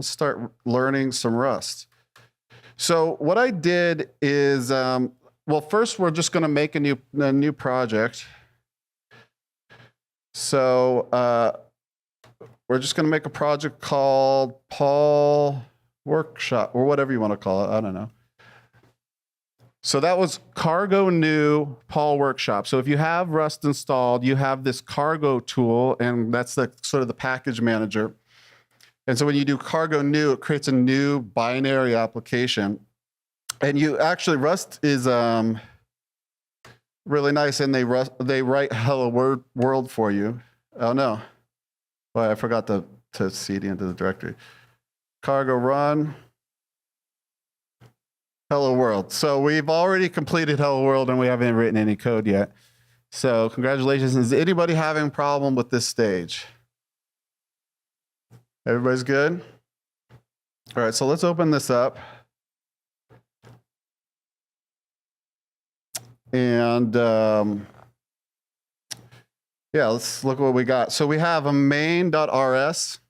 Let's start learning some Rust. So what I did is, well, first we're just going to make a new project. So we're just going to make a project called Paul Workshop, or whatever you want to call it. I don't know. So that was cargo new Paul Workshop. So if you have Rust installed, you have this cargo tool, and that's the sort of the package manager. And so when you do cargo new, it creates a new binary application. And you actually, Rust is really nice, and they write hello world for you. Oh no, well, I forgot to cd into the directory. Cargo run. Hello world. So we've already completed hello world, and we haven't written any code yet. So congratulations. Is anybody having a problem with this stage? Everybody's good? All right, so let's open this up. And yeah, let's look at what we got. So we have a main.rs.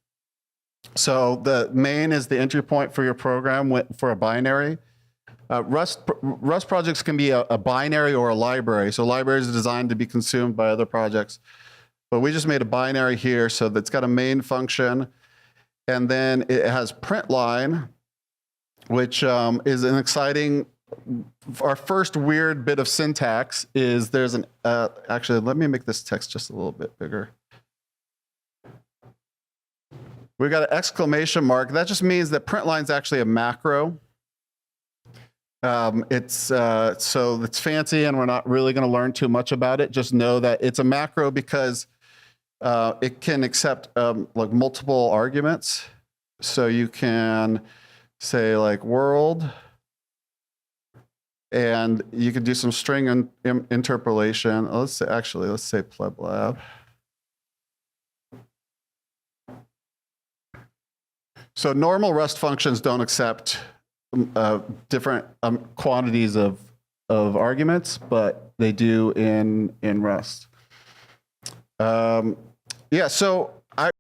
So the main is the entry point for your program for a binary. Rust projects can be a binary or a library. So libraries are designed to be consumed by other projects. But we just made a binary here, so that's got a main function. And then it has print line, which is an exciting, our first weird bit of syntax is there's an, actually, let me make this text just a little bit bigger. We got an exclamation mark. That just means that print line is actually a macro. So it's fancy, and we're not really going to learn too much about it. Just know that it's a macro because it can accept like multiple arguments. So you can say like world, and you can do some string interpolation. Let's say PlebLab. So normal Rust functions don't accept different quantities of arguments, but they do in Rust. Yeah, so